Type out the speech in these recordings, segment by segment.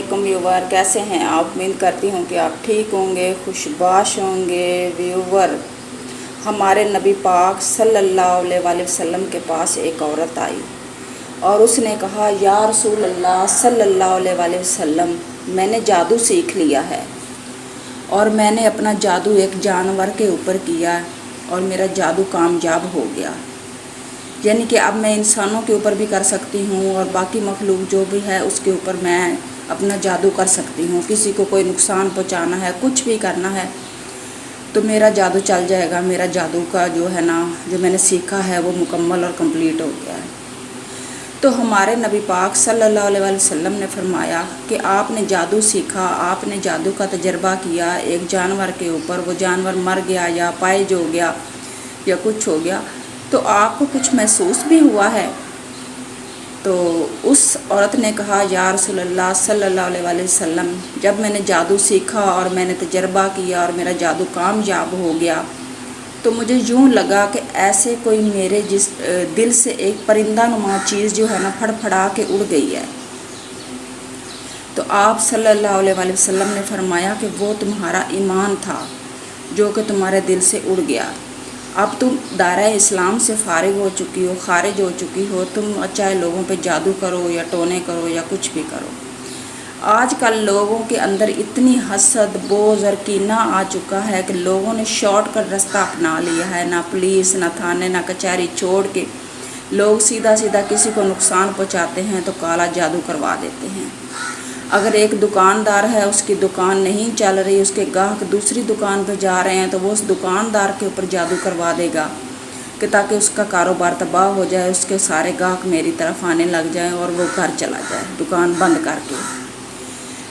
वालेकुम व्यूवर, कैसे हैं आप। उम्मीद करती हूँ कि आप ठीक होंगे, खुशबाश होंगे। व्यूवर, हमारे नबी पाक सल्लल्लाहु अलैहि वसल्लम के पास एक औरत आई और उसने कहा, या रसूल अल्लाह सल्लल्लाहु अलैहि वसल्लम, मैंने जादू सीख लिया है और मैंने अपना जादू एक जानवर के ऊपर किया और मेरा जादू कामयाब हो गया। यानी कि अब मैं इंसानों के ऊपर भी कर सकती हूँ और बाकी मखलूक जो भी है उसके ऊपर मैं अपना जादू कर सकती हूँ। किसी को कोई नुकसान पहुँचाना है, कुछ भी करना है तो मेरा जादू चल जाएगा। मेरा जादू का जो है ना, जो मैंने सीखा है वो मुकम्मल और कंप्लीट हो गया है। तो हमारे नबी पाक सल्लल्लाहु अलैहि वसल्लम ने फरमाया कि आपने जादू सीखा, आपने जादू का तजर्बा किया एक जानवर के ऊपर, वो जानवर मर गया या पायज हो गया या कुछ हो गया, तो आपको कुछ महसूस भी हुआ है। तो उस औरत ने कहा, या रसूलल्लाह सल्लल्लाहु अलैहि वसल्लम, जब मैंने जादू सीखा और मैंने तजर्बा किया और मेरा जादू कामयाब हो गया तो मुझे यूँ लगा कि ऐसे कोई मेरे दिल से एक परिंदा नुमा चीज़ जो है ना फड़फड़ा के उड़ गई है। तो आप सल्लल्लाहु अलैहि वसल्लम ने फरमाया कि वो तुम्हारा ईमान था जो कि तुम्हारे दिल से उड़ गया। अब तुम दायरा इस्लाम से फारिग हो चुकी हो, खारिज हो चुकी हो। तुम चाहे लोगों पे जादू करो या टोने करो या कुछ भी करो। आजकल लोगों के अंदर इतनी हसद, बोझ और कीना आ चुका है कि लोगों ने शॉर्टकट रास्ता अपना लिया है। ना पुलिस, ना थाने, ना कचहरी छोड़ के लोग सीधा सीधा किसी को नुकसान पहुंचाते हैं तो काला जादू करवा देते हैं। अगर एक दुकानदार है, उसकी दुकान नहीं चल रही, उसके ग्राहक दूसरी दुकान पर जा रहे हैं तो वो उस दुकानदार के ऊपर जादू करवा देगा कि ताकि उसका कारोबार तबाह हो जाए, उसके सारे ग्राहक मेरी तरफ आने लग जाएं और वो घर चला जाए दुकान बंद करके।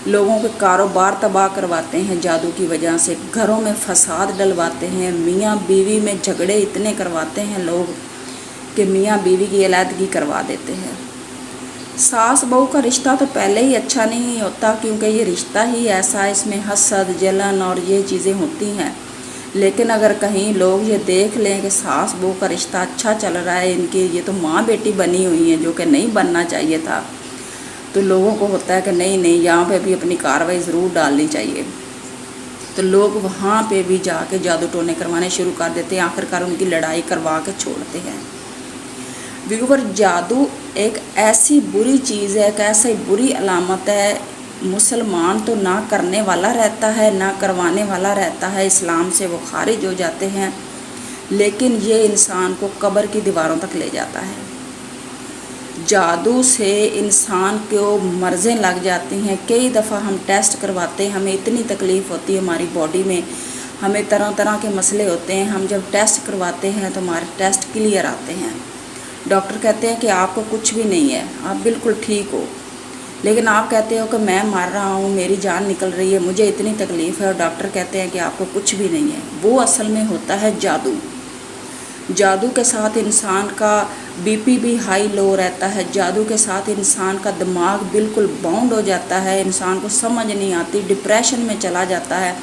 लोगों के कारोबार तबाह करवाते हैं जादू की वजह से, घरों में फसाद डलवाते हैं, मियाँ बीवी में झगड़े इतने करवाते हैं लोग कि मियाँ बीवी की अलहदगी करवा देते हैं। सास बहू का रिश्ता तो पहले ही अच्छा नहीं होता, क्योंकि ये रिश्ता ही ऐसा है, इसमें हसद, जलन और ये चीज़ें होती हैं। लेकिन अगर कहीं लोग ये देख लें कि सास बहू का रिश्ता अच्छा चल रहा है, इनकी ये तो माँ बेटी बनी हुई है जो कि नहीं बनना चाहिए था, तो लोगों को होता है कि नहीं यहाँ पे भी अपनी कार्रवाई ज़रूर डालनी चाहिए। तो लोग वहाँ पे भी जाके जादू टोने करवाने शुरू कर देते हैं, आखिरकार उनकी लड़ाई करवा के छोड़ते हैं। व्यूवर, जादू एक ऐसी बुरी चीज़ है, एक ऐसी बुरी अलामत है। मुसलमान तो ना करने वाला रहता है ना करवाने वाला रहता है, इस्लाम से वो खारिज हो जाते हैं, लेकिन ये इंसान को कब्र की दीवारों तक ले जाता है। जादू से इंसान को मर्ज़ें लग जाती हैं। कई दफ़ा हम टेस्ट करवाते हैं, हमें इतनी तकलीफ़ होती है हमारी बॉडी में, हमें तरह तरह के मसले होते हैं। हम जब टेस्ट करवाते हैं तो हमारे टेस्ट क्लियर आते हैं। डॉक्टर कहते हैं कि आपको कुछ भी नहीं है, आप बिल्कुल ठीक हो, लेकिन आप कहते हो कि मैं मर रहा हूँ, मेरी जान निकल रही है, मुझे इतनी तकलीफ़ है, और डॉक्टर कहते हैं कि आपको कुछ भी नहीं है। वो असल में होता है जादू। जादू के साथ इंसान का बीपी भी हाई लो रहता है। जादू के साथ इंसान का दिमाग बिल्कुल बाउंड हो जाता है, इंसान को समझ नहीं आती, डिप्रेशन में चला जाता है,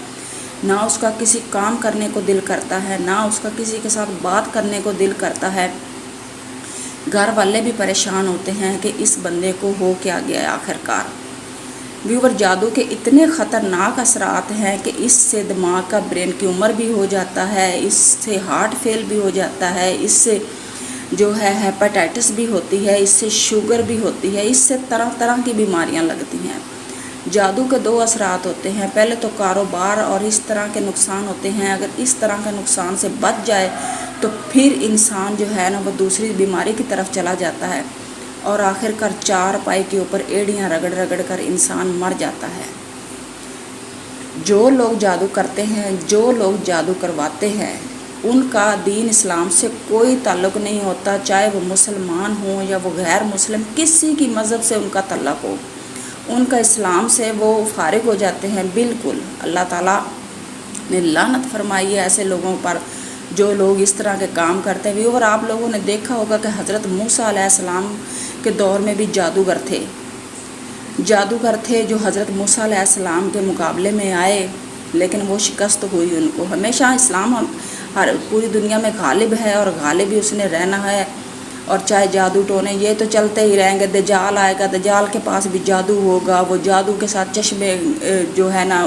ना उसका किसी काम करने को दिल करता है, ना उसका किसी के साथ बात करने को दिल करता है। घर वाले भी परेशान होते हैं कि इस बंदे को हो क्या गया आखिरकार। व्यूवर, जादू के इतने ख़तरनाक असरात हैं कि इससे दिमाग का ब्रेन ट्यूमर भी हो जाता है, इससे हार्ट फेल भी हो जाता है, इससे जो है हेपेटाइटिस भी होती है, इससे शुगर भी होती है, इससे तरह तरह की बीमारियां लगती हैं। जादू के दो असरात होते हैं, पहले तो कारोबार और इस तरह के नुकसान होते हैं। अगर इस तरह के नुकसान से बच जाए तो फिर इंसान जो है ना वो दूसरी बीमारी की तरफ चला जाता है और आखिरकार चार पाई के ऊपर एड़ियाँ रगड़ रगड़ कर इंसान मर जाता है। जो लोग जादू करते हैं, जो लोग जादू करवाते हैं, उनका दीन इस्लाम से कोई ताल्लुक़ नहीं होता, चाहे वो मुसलमान हो या वो गैर मुस्लिम, किसी की मज़हब से उनका ताल्लुक़ हो, उनका इस्लाम से वो फारिग हो जाते हैं बिल्कुल। अल्लाह ताला ने लानत फरमाई है ऐसे लोगों पर जो लोग इस तरह के काम करते हैं। और आप लोगों ने देखा होगा कि हज़रत मूसा अलैहिस्सलाम के दौर में भी जादूगर थे जो हज़रत मूसा अलैहिस्सलाम के मुकाबले में आए, लेकिन वो शिकस्त हुई उनको। हमेशा इस्लाम हर पूरी दुनिया में गालिब है और गालिब ही उसने रहना है اور چاہے جادو ٹونے یہ تو چلتے ہی رہیں گے. دجال آئے گا, دجال کے پاس بھی جادو ہوگا, وہ جادو کے ساتھ چشمے جو ہے نا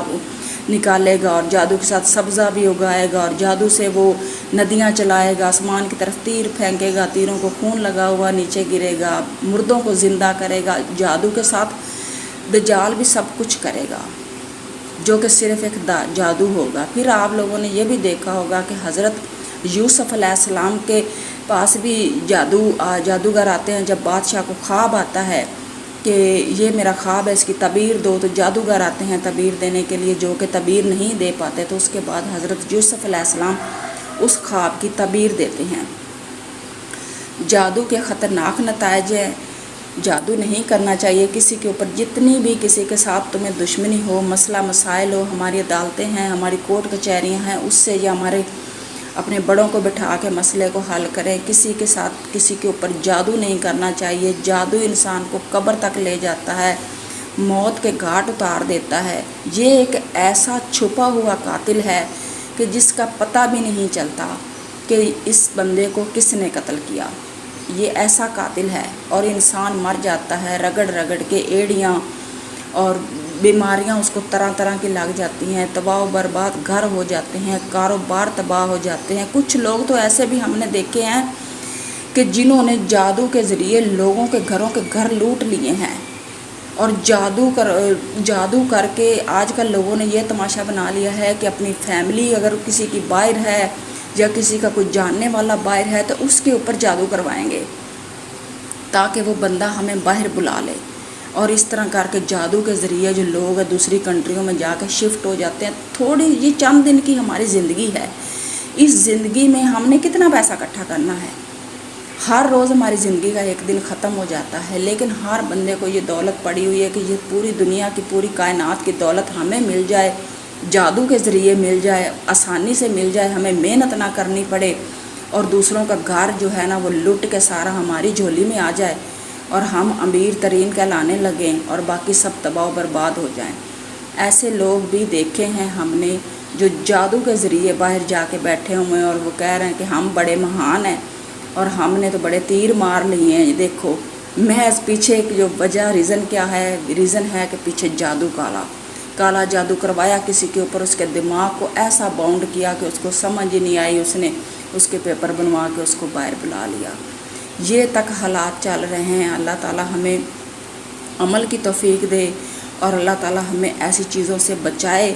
نکالے گا, اور جادو کے ساتھ سبزہ بھی اگائے گا, اور جادو سے وہ ندیاں چلائے گا, آسمان کی طرف تیر پھینکے گا, تیروں کو خون لگا ہوا نیچے گرے گا, مردوں کو زندہ کرے گا. جادو کے ساتھ دجال بھی سب کچھ کرے گا, جو کہ صرف ایک جادو ہوگا. پھر آپ لوگوں نے یہ بھی دیکھا ہوگا کہ حضرت یوسف علیہ السلام کے پاس بھی جادوگر آتے ہیں. جب بادشاہ کو خواب آتا ہے کہ یہ میرا خواب ہے, اس کی تعبیر دو, تو جادوگر آتے ہیں تعبیر دینے کے لیے, جو کہ تعبیر نہیں دے پاتے. تو اس کے بعد حضرت یوسف علیہ السلام اس خواب کی تعبیر دیتے ہیں. جادو کے خطرناک نتائج ہیں. جادو نہیں کرنا چاہیے کسی کے اوپر. جتنی بھی کسی کے ساتھ تمہیں دشمنی ہو, مسئلہ مسائل ہو, ہماری عدالتیں ہیں, ہماری کورٹ کچہریاں ہیں, اس سے یا ہمارے اپنے بڑوں کو بٹھا کے مسئلے کو حل کریں. کسی کے ساتھ کسی کے اوپر جادو نہیں کرنا چاہیے. جادو انسان کو قبر تک لے جاتا ہے, موت کے گھاٹ اتار دیتا ہے. یہ ایک ایسا چھپا ہوا قاتل ہے کہ جس کا پتہ بھی نہیں چلتا کہ اس بندے کو کس نے قتل کیا. یہ ایسا قاتل ہے, اور انسان مر جاتا ہے رگڑ رگڑ کے. ایڑیاں اور بیماریاں اس کو طرح طرح کی لگ جاتی ہیں, تباہ و برباد گھر ہو جاتے ہیں, کاروبار تباہ ہو جاتے ہیں. کچھ لوگ تو ایسے بھی ہم نے دیکھے ہیں کہ جنہوں نے جادو کے ذریعے لوگوں کے گھروں کے گھر لوٹ لیے ہیں, اور جادو کر کے آج کل لوگوں نے یہ تماشا بنا لیا ہے کہ اپنی فیملی اگر کسی کی باہر ہے یا کسی کا کوئی جاننے والا باہر ہے تو اس کے اوپر جادو کروائیں گے تاکہ وہ بندہ ہمیں باہر بلا لے. اور اس طرح کر کے جادو کے ذریعے جو لوگ ہیں دوسری کنٹریوں میں جا کے شفٹ ہو جاتے ہیں. تھوڑی یہ چند دن کی ہماری زندگی ہے, اس زندگی میں ہم نے کتنا پیسہ اکٹھا کرنا ہے. ہر روز ہماری زندگی کا ایک دن ختم ہو جاتا ہے, لیکن ہر بندے کو یہ دولت پڑی ہوئی ہے کہ یہ پوری دنیا کی پوری کائنات کی دولت ہمیں مل جائے, جادو کے ذریعے مل جائے, آسانی سے مل جائے, ہمیں محنت نہ کرنی پڑے, اور دوسروں کا گھر جو ہے نا وہ لٹ کے سارا ہماری جھولی میں آ جائے, اور ہم امیر ترین کہلانے لگیں, اور باقی سب تباہ و برباد ہو جائیں. ایسے لوگ بھی دیکھے ہیں ہم نے جو جادو کے ذریعے باہر جا کے بیٹھے ہوئے ہیں, اور وہ کہہ رہے ہیں کہ ہم بڑے مہان ہیں اور ہم نے تو بڑے تیر مار لیے ہیں. دیکھو محض پیچھے جو وجہ ریزن کیا ہے, ریزن ہے کہ پیچھے جادو کالا جادو کروایا کسی کے اوپر, اس کے دماغ کو ایسا باؤنڈ کیا کہ اس کو سمجھ ہی نہیں آئی, اس نے اس کے پیپر بنوا کے اس کو باہر بلا لیا. یہ تک حالات چل رہے ہیں. اللہ تعالی ہمیں عمل کی توفیق دے, اور اللہ تعالی ہمیں ایسی چیزوں سے بچائے.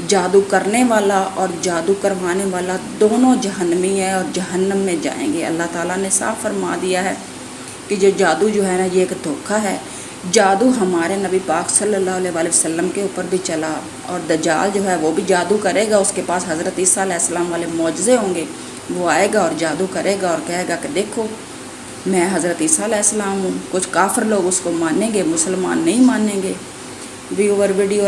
جادو کرنے والا اور جادو کروانے والا دونوں جہنمی ہے اور جہنم میں جائیں گے. اللہ تعالیٰ نے صاف فرما دیا ہے کہ جو جادو جو ہے نا یہ ایک دھوکہ ہے. جادو ہمارے نبی پاک صلی اللہ علیہ وآلہ وسلم کے اوپر بھی چلا, اور دجال جو ہے وہ بھی جادو کرے گا. اس کے پاس حضرت عیسیٰ علیہ السلام والے معجزے ہوں گے, وہ آئے گا اور جادو کرے گا اور کہے گا کہ دیکھو میں حضرت عیسیٰ علیہ السلام ہوں. کچھ کافر لوگ اس کو مانیں گے, مسلمان نہیں مانیں گے. ویڈیو